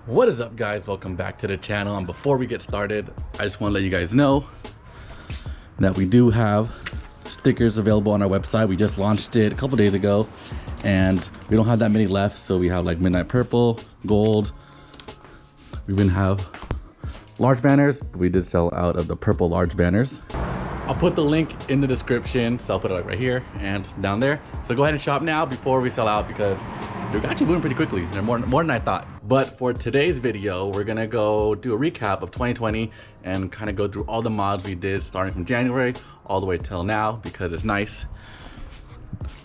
What is up, guys? Welcome back to the channel. And before we get started, I just want to let you guys know that we do have stickers available on our website. We just launched it a couple days ago and we don't have that many left, so we have like midnight purple, gold. We even have large banners, but we did sell out of the purple large banners. I'll put the link in the description, so I'll put it like right here and down there. So go ahead and shop now before we sell out, because they're actually moving pretty quickly. They're more than I thought. But for today's video, we're gonna go do a recap of 2020 and kind of go through all the mods we did starting from January all the way till now, because it's nice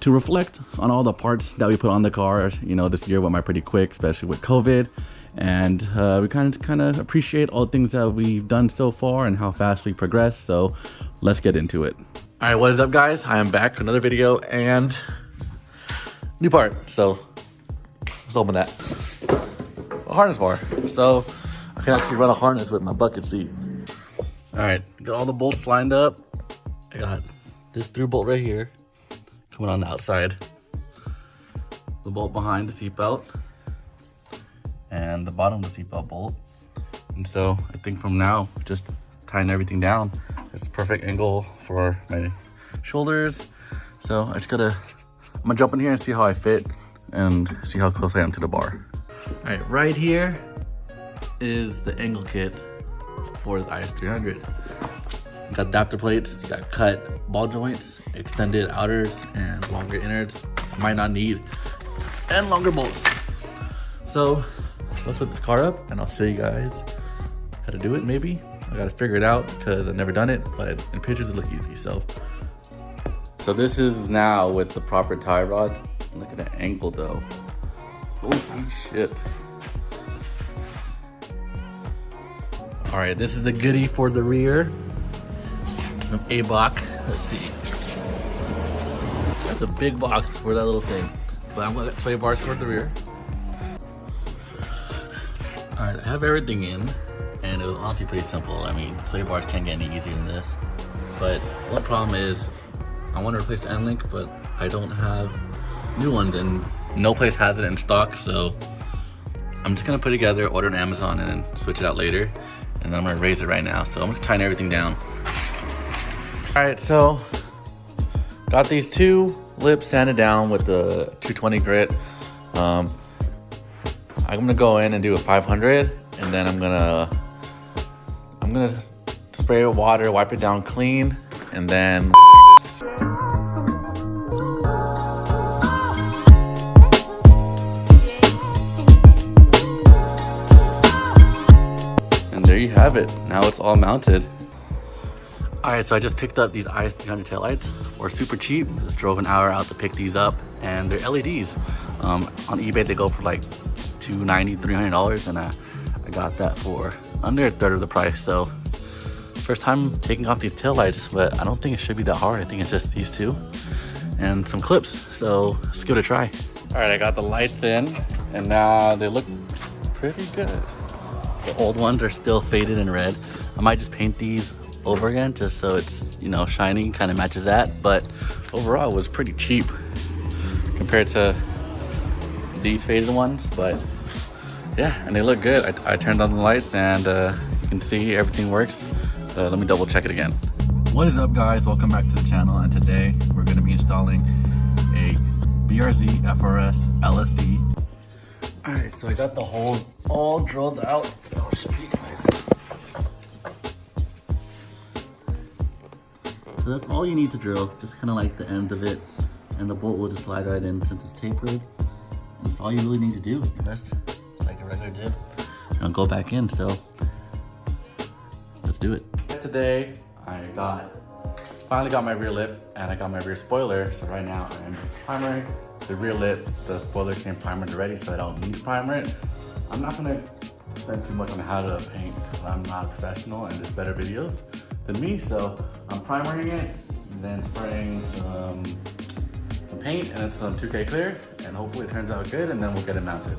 to reflect on all the parts that we put on the car. You know, this year went by pretty quick, especially with COVID. And we kind of appreciate all the things that we've done so far and how fast we progressed. So let's get into it. All right, what is up, guys? I am back with another video and new part. So let's open that. A harness bar. So I can actually run a harness with my bucket seat. All right, got all the bolts lined up. I got this through bolt right here coming on the outside. The bolt behind the seatbelt. And the bottom of the seatbelt bolt. And so I think from now, just tying everything down. It's a perfect angle for my shoulders. So I'm gonna jump in here and see how I fit and see how close I am to the bar. All right here is the angle kit for the IS300. You got adapter plates, you got cut ball joints, extended outers, and longer innards. Might not need, and longer bolts. So let's look this car up and I'll show you guys how to do it. Maybe I gotta figure it out because I've never done it, but in pictures it look easy. So this is now with the proper tie rod. Look at that angle though. Holy shit. All right, this is the goodie for the rear. Some A-block. Let's see. That's a big box for that little thing. But I'm gonna get sway bars for the rear. All right, I have everything in, and it was honestly pretty simple. I mean, sway bars can't get any easier than this. But one problem is, I want to replace the end link, but I don't have new ones, and no place has it in stock. So I'm just gonna put it together, order on Amazon, and then switch it out later. And then I'm gonna raise it right now. So I'm gonna tighten everything down. All right, so got these two lips sanded down with the 220 grit. I'm gonna go in and do a 500, and then I'm gonna spray it with water, wipe it down clean, and then there you have it. Now it's all mounted. All right, so I just picked up these IS300 taillights. We're super cheap. Just drove an hour out to pick these up, and they're LEDs. On eBay they go for like $290, $300, and I got that for under a third of the price. So first time taking off these taillights, but I don't think it should be that hard. I think it's just these two and some clips. So let's give it a try. All right, I got the lights in, and now they look pretty good. The old ones are still faded and red. I might just paint these over again just so it's, you know, shiny, kind of matches that. But overall it was pretty cheap compared to these faded ones. But yeah, and they look good. I turned on the lights, and you can see everything works. Let me double check it again. What is up, guys? Welcome back to the channel, and today we're going to be installing a Brz Frs Lsd. All right, so I got the holes all drilled out. I'll show you guys. So that's all you need to drill, just kind of like the end of it, and the bolt will just slide right in since it's tapered. And that's all you really need to do. That's like a regular dip, and I'll go back in. So let's do it. Today I finally got my rear lip, and I got my rear spoiler. So right now I'm primering the rear lip. The spoiler came primered already, so I don't need to primer it. I'm not gonna spend too much on how to paint because I'm not a professional, and there's better videos than me. So I'm primering it, and then spraying some paint and some 2K clear, and hopefully it turns out good, and then we'll get it mounted.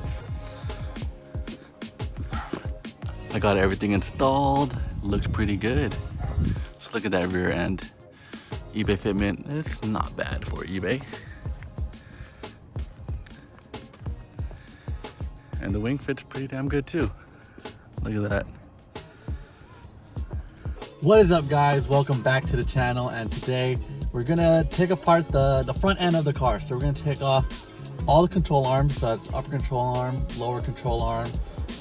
I got everything installed. Looks pretty good. Just look at that rear end. eBay fitment, it's not bad for eBay. And the wing fits pretty damn good too. Look at that. What is up, guys? Welcome back to the channel, and today we're gonna take apart the front end of the car. So we're gonna take off all the control arms. So that's upper control arm, lower control arm,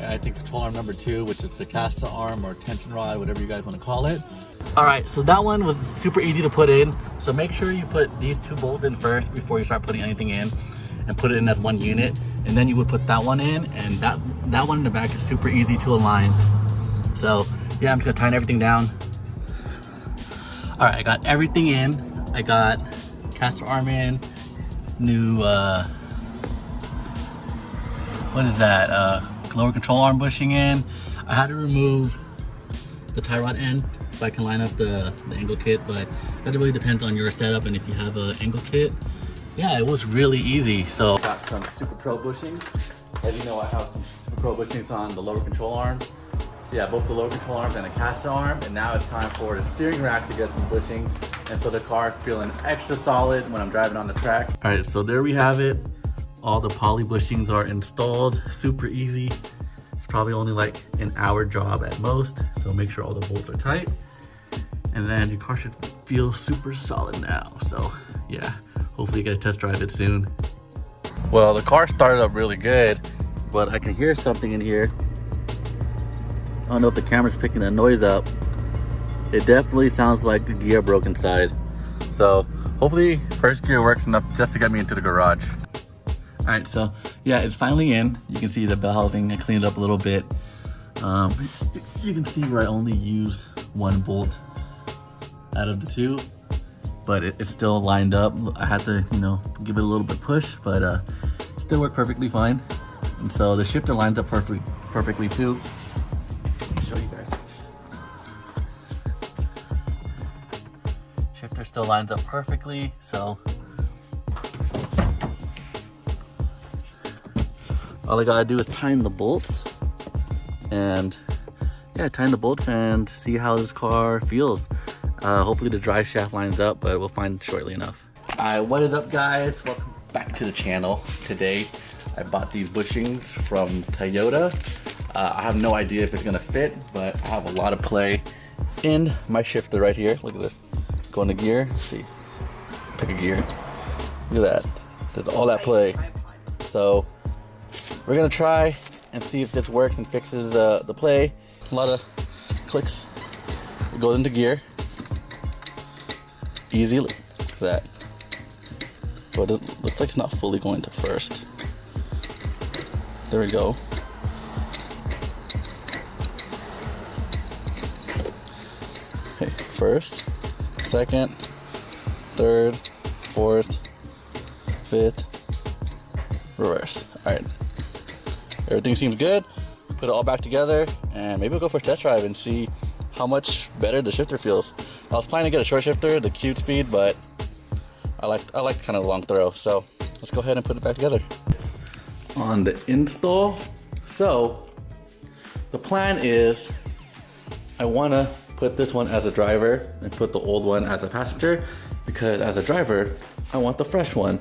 and I think control arm number 2, which is the caster arm or tension rod, whatever you guys want to call it. All right, so that one was super easy to put in. So make sure you put these 2 bolts in first before you start putting anything in, and put it in as one unit. And then you would put that one in, and that one in the back is super easy to align. So yeah, I'm just gonna tighten everything down. All right, I got everything in. I got caster arm in, new what is that? Lower control arm bushing in. I had to remove the tie rod end so I can line up the angle kit, but that really depends on your setup and if you have an angle kit. Yeah, it was really easy. So got some Super Pro bushings. As you know, I have some Super Pro bushings on the lower control arms. Yeah, both the lower control arms and a caster arm, and now it's time for the steering rack to get some bushings, and so the car feeling extra solid when I'm driving on the track. All right, so there we have it. All the poly bushings are installed, super easy. It's probably only like an hour job at most, so make sure all the bolts are tight, and then your car should feel super solid now. So yeah, hopefully you get to test drive it soon. Well, the car started up really good, but I can hear something in here. I don't know if the camera's picking the noise up. It definitely sounds like the gear broke inside. So hopefully first gear works enough just to get me into the garage. All right, so yeah, it's finally in. You can see the bell housing, I cleaned it up a little bit. You can see where I only use 1 bolt out of the 2, but it's still lined up. I had to, you know, give it a little bit push, but it still worked perfectly fine. And so the shifter lines up perfectly too. Show you guys. Shifter still lines up perfectly, so all I gotta do is tighten the bolts, and yeah, tighten the bolts and see how this car feels. Hopefully the drive shaft lines up, but we'll find shortly enough. Alright, what is up, guys? Welcome back to the channel. Today I bought these bushings from Toyota. I have no idea if it's gonna fit, but I have a lot of play in my shifter right here. Look at this. Go into gear. Let's see. Pick a gear. Look at that. There's all that play. So we're gonna try and see if this works and fixes the play. A lot of clicks. It goes into gear. Easy. Look at that. But it looks like it's not fully going to first. There we go. Okay, first, second, third, fourth, fifth, reverse. All right, everything seems good. Put it all back together, and maybe we'll go for a test drive and see how much better the shifter feels. I was planning to get a short shifter, the cute speed, but I like kind of long throw. So let's go ahead and put it back together. On the install, so the plan is I want to put this one as a driver and put the old one as a passenger, because as a driver I want the fresh one.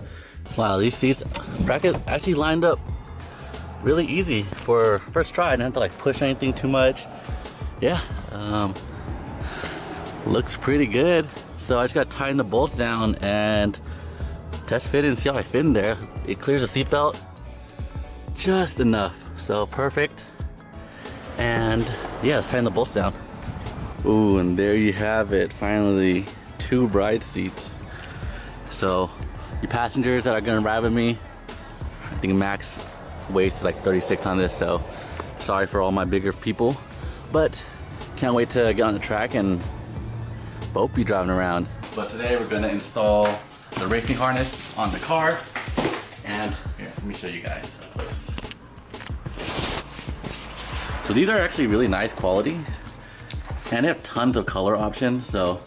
Wow, these seats bracket actually lined up really easy for first try. I didn't have to like push anything too much. Yeah, looks pretty good. So I just got to tighten the bolts down and test fit it and see how I fit in there. It clears the seatbelt just enough, so perfect. And yeah, let's tighten the bolts down. Ooh, and there you have it, finally 2 bride seats. So you passengers that are gonna ride with me, I think max waist is like 36 on this, so sorry for all my bigger people, but can't wait to get on the track and both be driving around. But today we're gonna install the racing harness on the car, and here, let me show you guys up close. So these are actually really nice quality, and they have tons of color options, so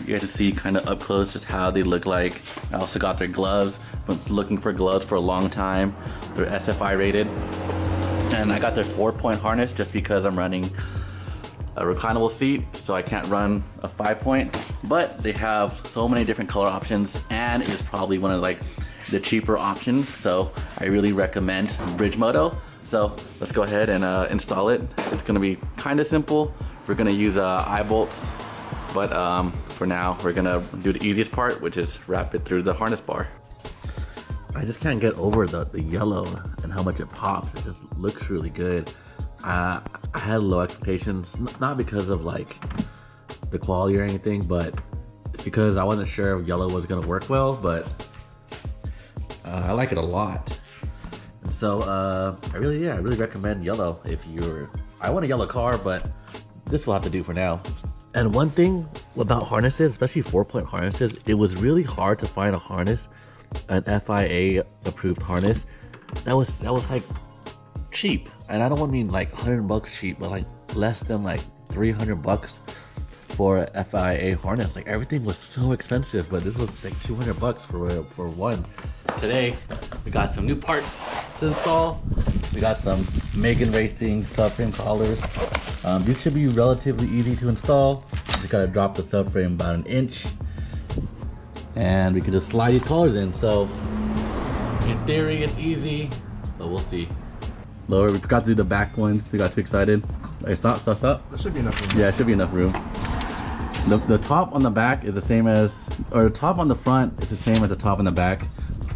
you get to see kind of up close just how they look like. I also got their gloves. Been looking for gloves for a long time. They're SFI rated, and I got their 4-point harness just because I'm running a reclinable seat, so I can't run a 5-point. But they have so many different color options, and it's probably one of like the cheaper options. So I really recommend Bridge Moto. So let's go ahead and install it. It's gonna be kind of simple. We're gonna use eye bolts, but for now we're gonna do the easiest part, which is wrap it through the harness bar. I just can't get over the yellow and how much it pops. It just looks really good. I had low expectations, not because of like the quality or anything, but it's because I wasn't sure if yellow was gonna work well, but I like it a lot. And so I really recommend yellow if I want a yellow car, but this will have to do for now. And one thing about harnesses, especially 4-point harnesses, it was really hard to find a harness, an FIA approved harness that was like cheap. And I don't want to mean like $100 cheap, but like less than like $300 for a FIA harness. Like everything was so expensive, but this was like $200 for one. Today we got some new parts to install. We got some Megan Racing subframe collars. These should be relatively easy to install. Just gotta drop the subframe about 1 inch, and we can just slide these collars in. So in theory it's easy, but we'll see. Lower, we forgot to do the back ones. We got too excited. Hey, stop. There should be enough room. Yeah, it should be enough room. The top on the back is the same as, or the top on the front is the same as the top on the back.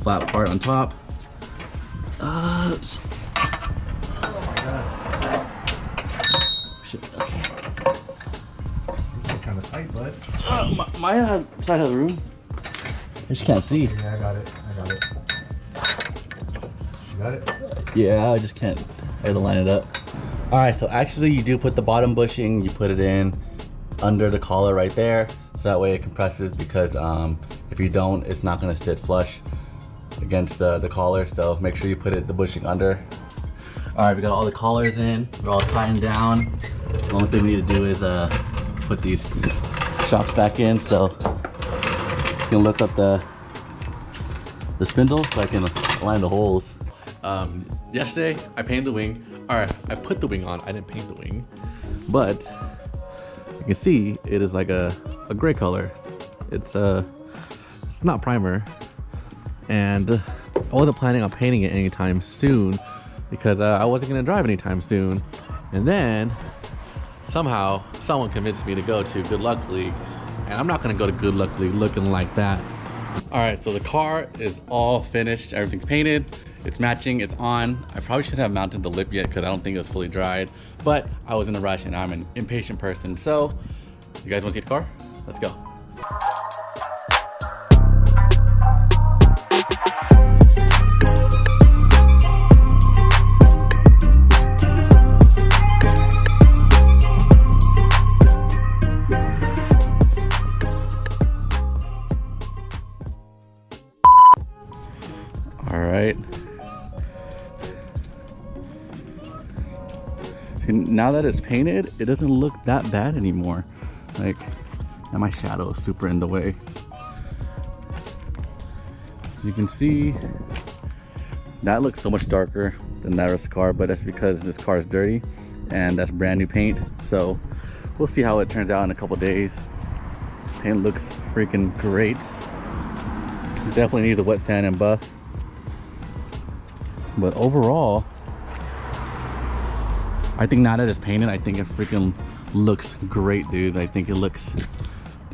Flat part on top. Oh my god. Shit, okay. This is kind of tight, bud. My side has room. I just can't see. Yeah, I got it. You got it? Yeah, I just can't. I have to line it up. All right, so actually you do put the bottom bushing, you put it in under the collar right there, so that way it compresses, because if you don't, it's not gonna sit flush against the collar. So make sure you put the bushing under. All right, we got all the collars in, we're all tightened down. The only thing we need to do is put these shocks back in. So you can lift up the spindle so I can line the holes. Yesterday I painted the wing. All right, I put the wing on, I didn't paint the wing, but you can see it is like a gray color. It's not primer, and I wasn't planning on painting it anytime soon because I wasn't gonna drive anytime soon. And then somehow someone convinced me to go to Good Luck League, and I'm not gonna go to Good Luck League looking like that. All right, so the car is all finished, everything's painted, it's matching, it's on. I probably shouldn't have mounted the lip yet because I don't think it was fully dried, but I was in a rush and I'm an impatient person. So you guys want to see the car? Let's go. All right. Now that it's painted, it doesn't look that bad anymore. Like, and my shadow is super in the way. You can see that looks so much darker than that rest of the car, but that's because this car is dirty and that's brand new paint. So we'll see how it turns out in a couple days. Paint looks freaking great. It definitely needs a wet sand and buff. But overall, I think now that it's painted, I think it freaking looks great, dude. I think it looks,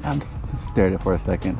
I'm just stare at it for a second.